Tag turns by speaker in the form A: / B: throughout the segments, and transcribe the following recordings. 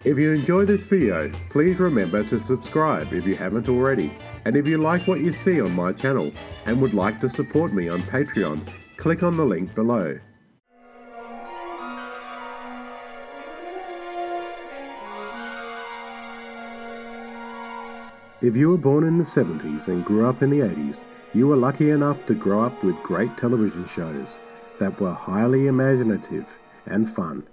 A: If you enjoy this video, please remember to subscribe if you haven't already. And if you like what you see on my channel and would like to support me on Patreon, click on the link below. If you were born in the 70s and grew up in the 80s, you were lucky enough to grow up with great television shows that were highly imaginative and fun.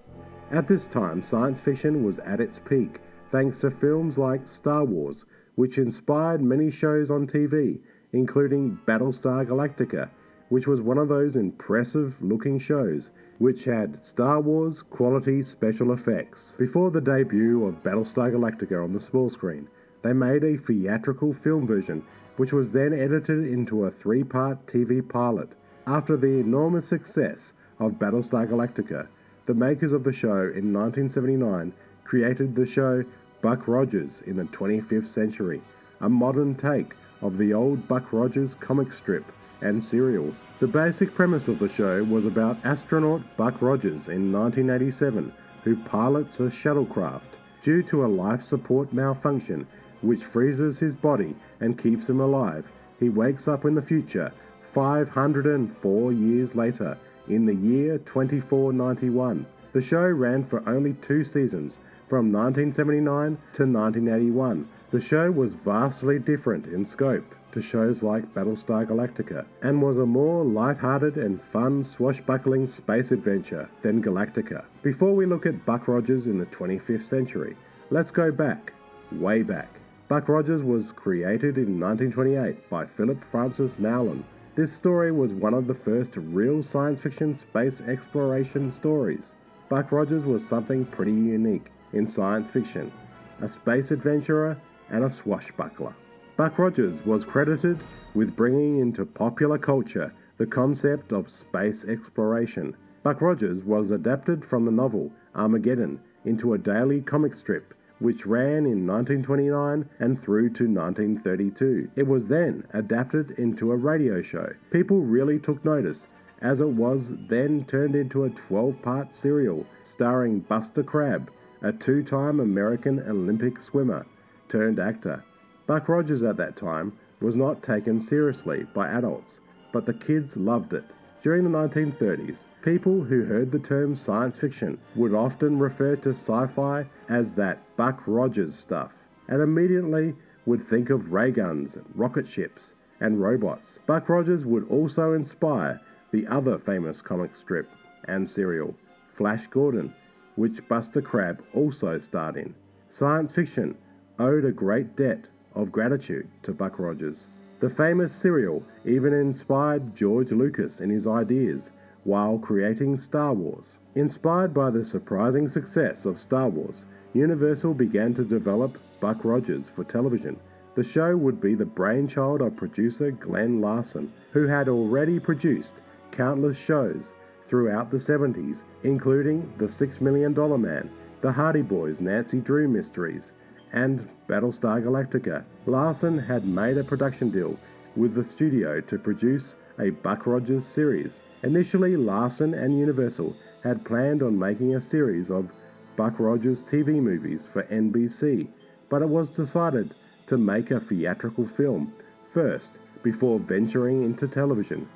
A: At this time, science fiction was at its peak, thanks to films like Star Wars, which inspired many shows on TV, including Battlestar Galactica, which was one of those impressive-looking shows, which had Star Wars quality special effects. Before the debut of Battlestar Galactica on the small screen, they made a theatrical film version, which was then edited into a 3-part TV pilot. After the enormous success of Battlestar Galactica, the makers of the show in 1979 created the show Buck Rogers in the 25th Century, a modern take of the old Buck Rogers comic strip and serial. The basic premise of the show was about astronaut Buck Rogers in 1987, who pilots a shuttlecraft. Due to a life support malfunction, which freezes his body and keeps him alive, he wakes up in the future, 504 years later, in the year 2491. The show ran for only 2 seasons, from 1979 to 1981. The show was vastly different in scope to shows like Battlestar Galactica, and was a more light-hearted and fun swashbuckling space adventure than Galactica. Before we look at Buck Rogers in the 25th century, let's go back, way back. Buck Rogers was created in 1928 by Philip Francis Nowlan. This story was one of the first real science fiction space exploration stories. Buck Rogers was something pretty unique in science fiction, a space adventurer and a swashbuckler. Buck Rogers was credited with bringing into popular culture the concept of space exploration. Buck Rogers was adapted from the novel Armageddon into a daily comic strip, which ran in 1929 and through to 1932. It was then adapted into a radio show. People really took notice, as it was then turned into a 12-part serial starring Buster Crabbe, a 2-time American Olympic swimmer turned actor. Buck Rogers at that time was not taken seriously by adults, but the kids loved it. During the 1930s, people who heard the term science fiction would often refer to sci-fi as that Buck Rogers stuff, and immediately would think of ray guns, rocket ships, and robots. Buck Rogers would also inspire the other famous comic strip and serial, Flash Gordon, which Buster Crabbe also starred in. Science fiction owed a great debt of gratitude to Buck Rogers. The famous serial even inspired George Lucas in his ideas while creating Star Wars. Inspired by the surprising success of Star Wars, Universal began to develop Buck Rogers for television. The show would be the brainchild of producer Glenn Larson, who had already produced countless shows throughout the 70s, including The $6 Million Man, The Hardy Boys' Nancy Drew Mysteries, and Battlestar Galactica. Larson had made a production deal with the studio to produce a Buck Rogers series. Initially, Larson and Universal had planned on making a series of Buck Rogers TV movies for NBC, but it was decided to make a theatrical film first before venturing into television.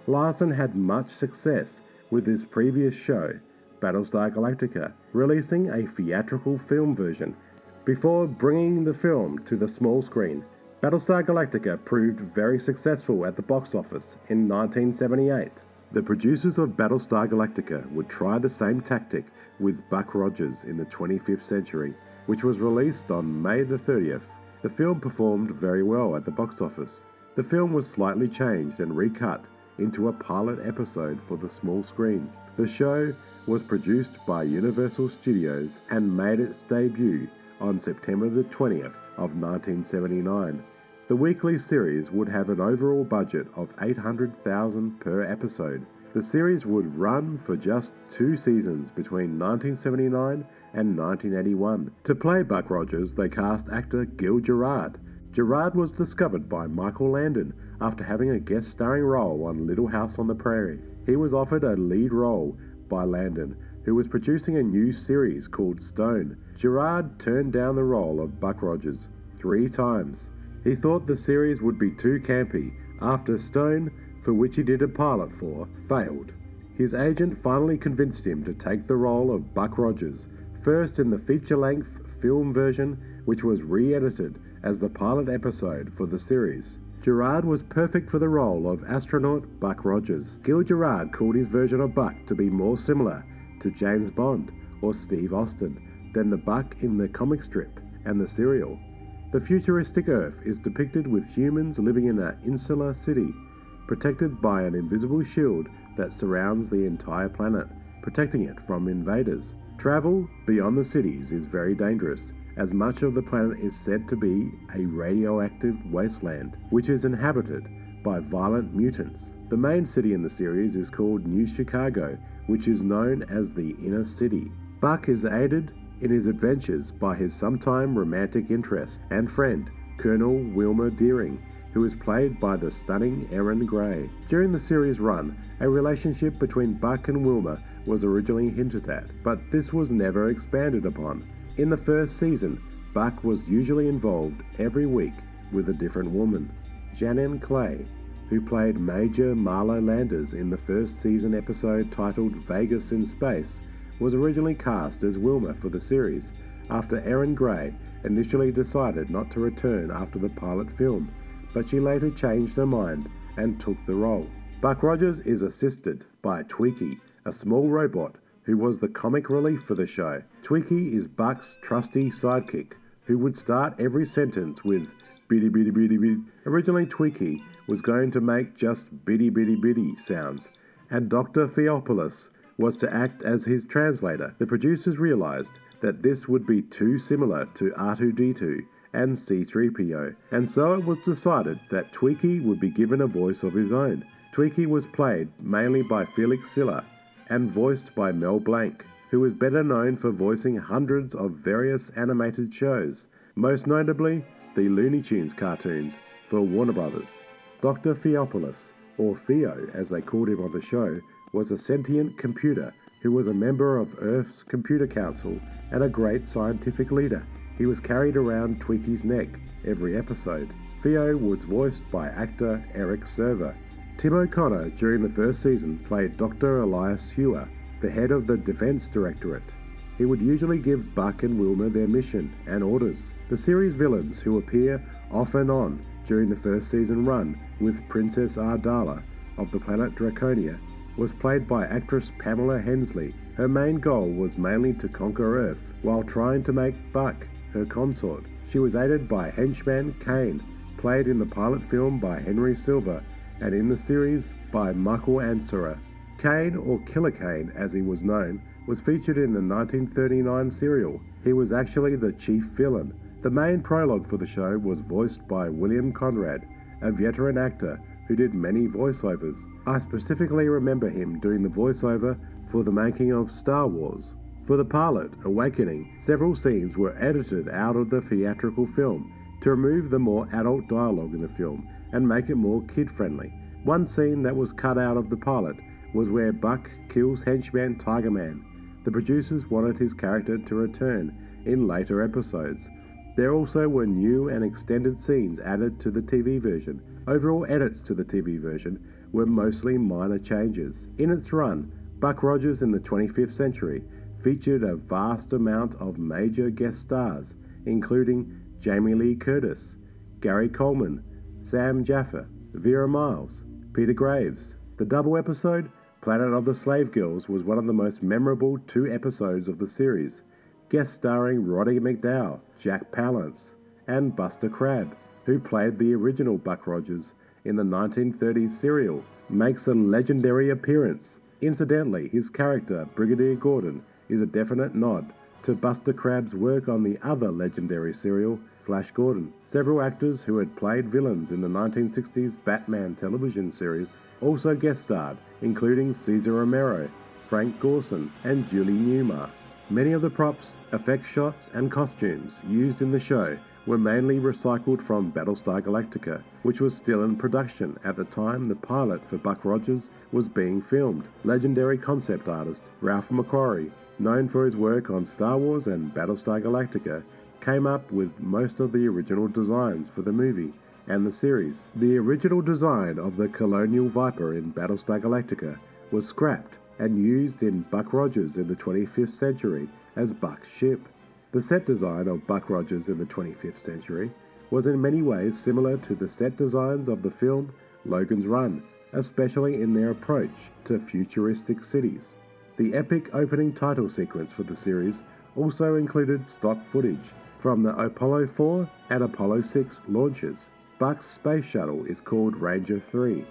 A: Larson had much success with his previous show, Battlestar Galactica, releasing a theatrical film version before bringing the film to the small screen. Battlestar Galactica proved very successful at the box office in 1978. The producers of Battlestar Galactica would try the same tactic with Buck Rogers in the 25th century, which was released on May the 30th. The film performed very well at the box office. The film was slightly changed and recut into a pilot episode for the small screen. The show was produced by Universal Studios and made its debut on September the 20th of 1979. The weekly series would have an overall budget of $800,000 per episode. The series would run for just 2 seasons between 1979 and 1981. To play Buck Rogers, they cast actor Gil Gerard. Gerard was discovered by Michael Landon after having a guest starring role on Little House on the Prairie. He was offered a lead role by Landon who was producing a new series called Stone. Gerard turned down the role of Buck Rogers 3 times. He thought the series would be too campy after Stone, for which he did a pilot for, failed. His agent finally convinced him to take the role of Buck Rogers, first in the feature-length film version, which was re-edited as the pilot episode for the series. Gerard was perfect for the role of astronaut Buck Rogers. Gil Gerard called his version of Buck to be more similar to James Bond or Steve Austin than the Buck in the comic strip and the serial. The futuristic Earth is depicted with humans living in an insular city, protected by an invisible shield that surrounds the entire planet, protecting it from invaders. Travel beyond the cities is very dangerous, as much of the planet is said to be a radioactive wasteland, which is inhabited by violent mutants. The main city in the series is called New Chicago, which is known as the Inner City. Buck is aided in his adventures by his sometime romantic interest and friend, Colonel Wilma Deering, who is played by the stunning Erin Gray. During the series run, a relationship between Buck and Wilma was originally hinted at, but this was never expanded upon. In the first season, Buck was usually involved every week with a different woman. Janine Clay, who played Major Marlo Landers in the first season episode titled Vegas in Space, was originally cast as Wilma for the series, after Erin Gray initially decided not to return after the pilot film, but she later changed her mind and took the role. Buck Rogers is assisted by Twiki, a small robot who was the comic relief for the show. Twiki is Buck's trusty sidekick, who would start every sentence with biddy biddy biddy biddy. Originally, Twiki was going to make just biddy biddy biddy sounds, and Dr. Theopolis was to act as his translator. The producers realized that this would be too similar to R2-D2 and C-3PO, and so it was decided that Twiki would be given a voice of his own. Twiki was played mainly by Felix Silla and voiced by Mel Blanc, who is better known for voicing hundreds of various animated shows, most notably the Looney Tunes cartoons for Warner Brothers. Dr. Theopolis, or Theo as they called him on the show, was a sentient computer who was a member of Earth's Computer Council and a great scientific leader. He was carried around Twiki's neck every episode. Theo was voiced by actor Eric Server. Tim O'Connor during the first season played Dr. Elias Hewer, the head of the Defense Directorate. He would usually give Buck and Wilma their mission and orders. The series villains who appear off and on during the first season run with Princess Ardala of the planet Draconia was played by actress Pamela Hensley. Her main goal was mainly to conquer Earth while trying to make Buck her consort. She was aided by henchman Kane, played in the pilot film by Henry Silver and in the series by Michael Ansara. Kane, or Killer Kane as he was known, was featured in the 1939 serial. He was actually the chief villain. The main prologue for the show was voiced by William Conrad, a veteran actor who did many voiceovers. I specifically remember him doing the voiceover for the making of Star Wars. For the pilot, Awakening, several scenes were edited out of the theatrical film to remove the more adult dialogue in the film and make it more kid-friendly. One scene that was cut out of the pilot was where Buck kills henchman Tiger Man. The producers wanted his character to return in later episodes. There also were new and extended scenes added to the TV version. Overall edits to the TV version were mostly minor changes. In its run, Buck Rogers in the 25th century featured a vast amount of major guest stars, including Jamie Lee Curtis, Gary Coleman, Sam Jaffa, Vera Miles, Peter Graves. The double episode, Planet of the Slave Girls, was one of the most memorable 2 episodes of the series, guest starring Roddy McDowall, Jack Palance, and Buster Crabbe, who played the original Buck Rogers in the 1930s serial, makes a legendary appearance. Incidentally, his character, Brigadier Gordon, is a definite nod to Buster Crabbe's work on the other legendary serial, Flash Gordon. Several actors who had played villains in the 1960s Batman television series also guest starred, including Cesar Romero, Frank Gorson, and Julie Newmar. Many of the props, effect shots, and costumes used in the show were mainly recycled from Battlestar Galactica, which was still in production at the time the pilot for Buck Rogers was being filmed. Legendary concept artist Ralph McQuarrie, known for his work on Star Wars and Battlestar Galactica, came up with most of the original designs for the movie and the series. The original design of the Colonial Viper in Battlestar Galactica was scrapped and used in Buck Rogers in the 25th century as Buck's ship. The set design of Buck Rogers in the 25th century was in many ways similar to the set designs of the film Logan's Run, especially in their approach to futuristic cities. The epic opening title sequence for the series also included stock footage from the Apollo 4 and Apollo 6 launches. Buck's space shuttle is called Ranger 3.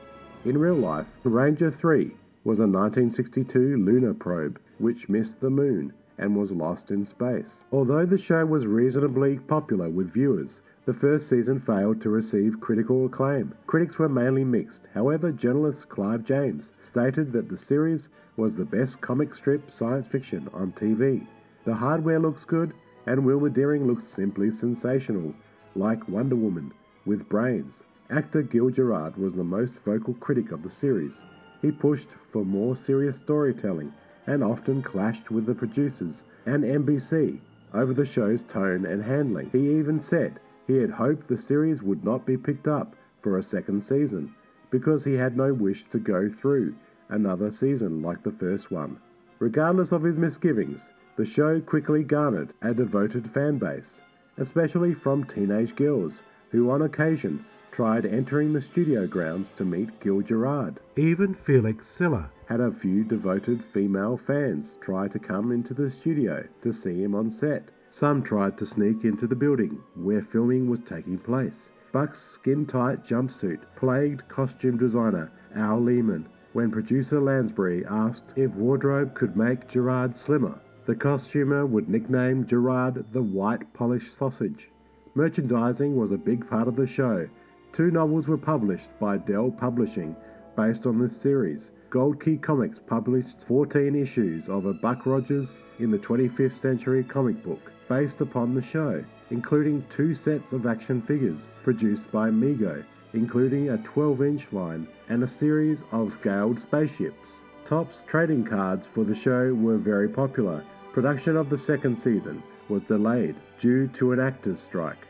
A: In real life, Ranger 3 was a 1962 lunar probe which missed the moon and was lost in space. Although the show was reasonably popular with viewers, the first season failed to receive critical acclaim. Critics were mainly mixed. However, journalist Clive James stated that the series was the best comic strip science fiction on TV. The hardware looks good, and Wilma Deering looks simply sensational, like Wonder Woman, with brains. Actor Gil Gerard was the most vocal critic of the series. He pushed for more serious storytelling and often clashed with the producers and NBC over the show's tone and handling. He even said he had hoped the series would not be picked up for a second season because he had no wish to go through another season like the first one. Regardless of his misgivings, the show quickly garnered a devoted fan base, especially from teenage girls who on occasion tried entering the studio grounds to meet Gil Gerard. Even Felix Silla had a few devoted female fans try to come into the studio to see him on set. Some tried to sneak into the building where filming was taking place. Buck's skin-tight jumpsuit plagued costume designer Al Lehman when producer Lansbury asked if wardrobe could make Gerard slimmer. The costumer would nickname Gerard the White Polished Sausage. Merchandising was a big part of the show. 2 novels were published by Dell Publishing based on this series. Gold Key Comics published 14 issues of a Buck Rogers in the 25th Century comic book based upon the show, including 2 sets of action figures produced by Mego, including a 12-inch line and a series of scaled spaceships. Topps trading cards for the show were very popular. Production of the second season was delayed due to an actors' strike.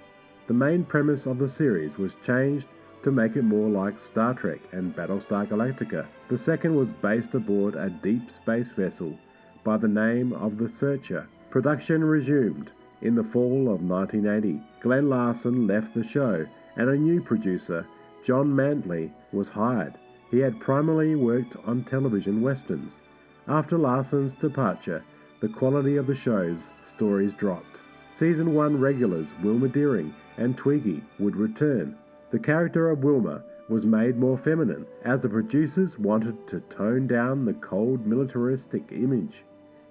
A: The main premise of the series was changed to make it more like Star Trek and Battlestar Galactica. The second was based aboard a deep space vessel by the name of the Searcher. Production resumed in the fall of 1980. Glenn Larson left the show and a new producer, John Mantley, was hired. He had primarily worked on television westerns. After Larson's departure, the quality of the show's stories dropped. Season 1 regulars Wilma Deering and Twiggy would return. The character of Wilma was made more feminine, as the producers wanted to tone down the cold militaristic image.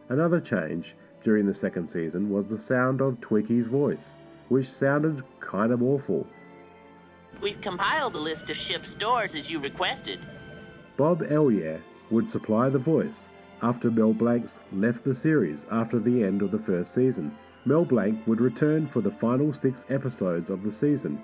A: Another change during the second season was the sound of Twiggy's voice, which sounded kind of awful.
B: We've compiled a list of ship's doors as you requested.
A: Bob Ellier would supply the voice after Mel Blanc left the series after the end of the first season. Mel Blanc would return for the final 6 episodes of the season.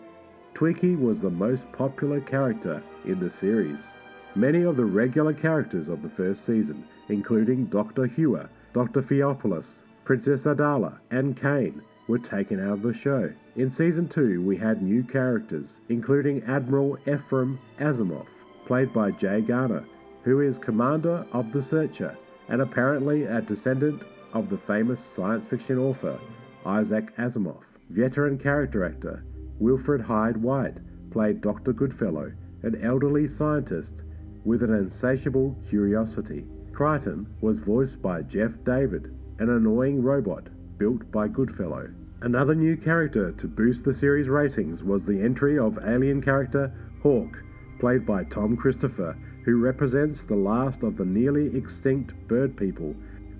A: Twiggy was the most popular character in the series. Many of the regular characters of the first season, including Dr. Hewer, Dr. Theopolis, Princess Adala, and Kane, were taken out of the show. In Season 2, we had new characters, including Admiral Ephraim Asimov, played by Jay Garner, who is commander of the Searcher, and apparently a descendant of the famous science fiction author Isaac Asimov. Veteran character actor Wilfred Hyde White played Dr. Goodfellow, an elderly scientist with an insatiable curiosity. Crichton was voiced by Jeff David, an annoying robot built by Goodfellow. Another new character to boost the series ratings was the entry of alien character Hawk, played by Tom Christopher, who represents the last of the nearly extinct bird people.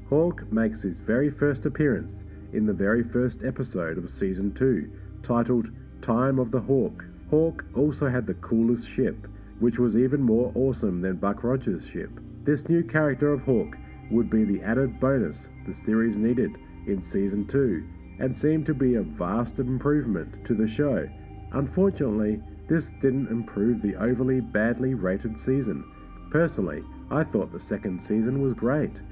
A: Hawk makes his very first appearance in the very first episode of Season 2, titled Time of the Hawk. Hawk also had the coolest ship, which was even more awesome than Buck Rogers' ship. This new character of Hawk would be the added bonus the series needed in Season 2, and seemed to be a vast improvement to the show. Unfortunately, this didn't improve the overly badly rated season. Personally, I thought the second season was great,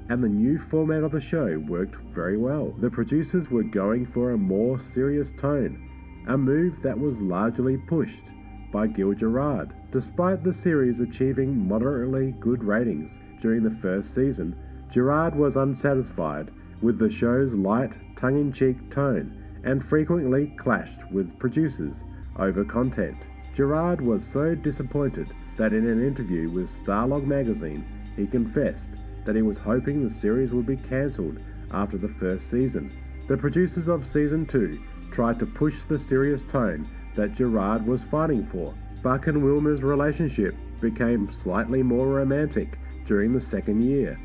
A: and the new format of the show worked very well. The producers were going for a more serious tone, a move that was largely pushed by Gil Gerard. Despite the series achieving moderately good ratings during the first season, Gerard was unsatisfied with the show's light, tongue-in-cheek tone and frequently clashed with producers over content. Gerard was so disappointed that in an interview with Starlog magazine, he confessed that he was hoping the series would be cancelled after the first season. The producers of season 2 tried to push the serious tone that Gerard was fighting for. Buck and Wilma's relationship became slightly more romantic during the second year,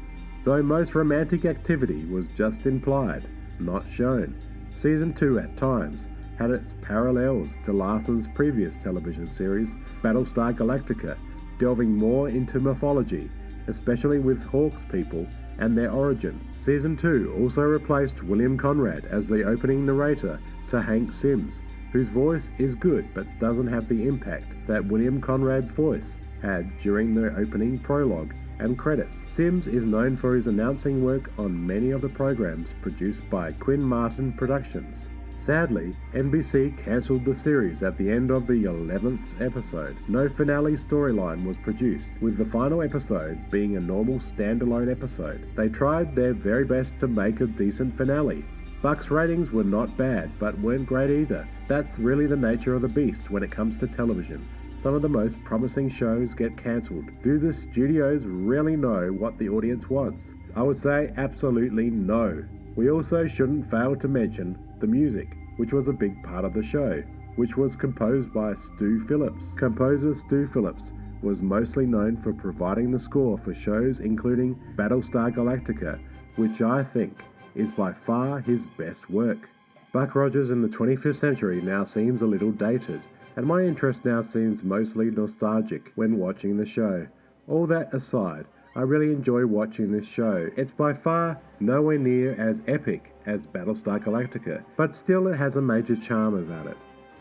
A: though most romantic activity was just implied, not shown. Season 2 at times had its parallels to Larson's previous television series, Battlestar Galactica, delving more into mythology, especially with Hawk's people and their origin. Season 2 also replaced William Conrad as the opening narrator to Hank Sims, whose voice is good but doesn't have the impact that William Conrad's voice had during the opening prologue and credits. Sims is known for his announcing work on many of the programs produced by Quinn Martin Productions. Sadly, NBC cancelled the series at the end of the 11th episode. No finale storyline was produced, with the final episode being a normal standalone episode. They tried their very best to make a decent finale. Buck's ratings were not bad, but weren't great either. That's really the nature of the beast when it comes to television. Some of the most promising shows get cancelled. Do the studios really know what the audience wants? I would say absolutely no. We also shouldn't fail to mention the music, which was a big part of the show, which was composed by Stu Phillips. Composer Stu Phillips was mostly known for providing the score for shows including Battlestar Galactica, which I think is by far his best work. Buck Rogers in the 25th century now seems a little dated, and my interest now seems mostly nostalgic when watching the show. All that aside, I really enjoy watching this show. It's by far nowhere near as epic as Battlestar Galactica, but still it has a major charm about it.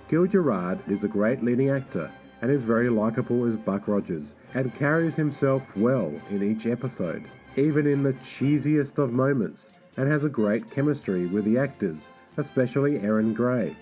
A: Gil Gerard is a great leading actor and is very likeable as Buck Rogers and carries himself well in each episode, even in the cheesiest of moments, and has a great chemistry with the actors, especially Erin Gray.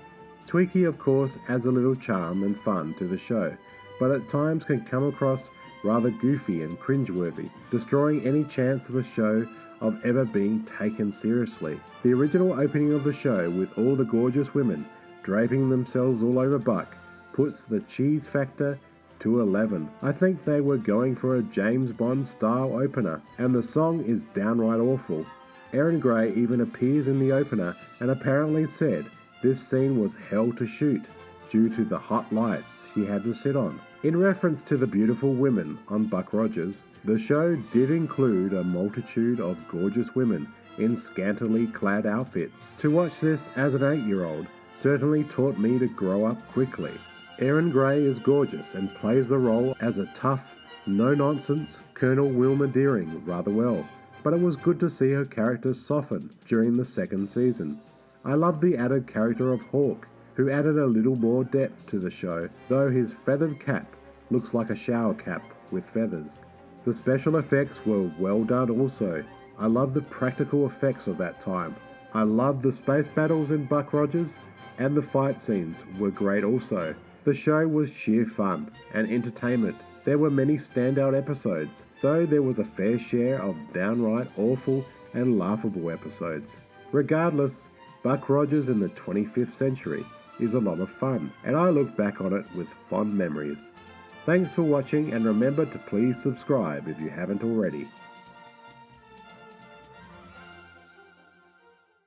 A: Tweaky, of course, adds a little charm and fun to the show, but at times can come across rather goofy and cringeworthy, destroying any chance of the show of ever being taken seriously. The original opening of the show, with all the gorgeous women draping themselves all over Buck, puts the cheese factor to 11. I think they were going for a James Bond style opener, and the song is downright awful. Erin Gray even appears in the opener and apparently said this scene was hell to shoot due to the hot lights she had to sit on. In reference to the beautiful women on Buck Rogers, the show did include a multitude of gorgeous women in scantily clad outfits. To watch this as an 8-year-old certainly taught me to grow up quickly. Erin Gray is gorgeous and plays the role as a tough, no-nonsense Colonel Wilma Deering rather well, but it was good to see her character soften during the second season. I love the added character of Hawk, who added a little more depth to the show, though his feathered cap looks like a shower cap with feathers. The special effects were well done also. I love the practical effects of that time. I love the space battles in Buck Rogers, and the fight scenes were great also. The show was sheer fun and entertainment. There were many standout episodes, though there was a fair share of downright awful and laughable episodes. Regardless, Buck Rogers in the 25th century is a lot of fun, and I look back on it with fond memories. Thanks for watching, and remember to please subscribe if you haven't already.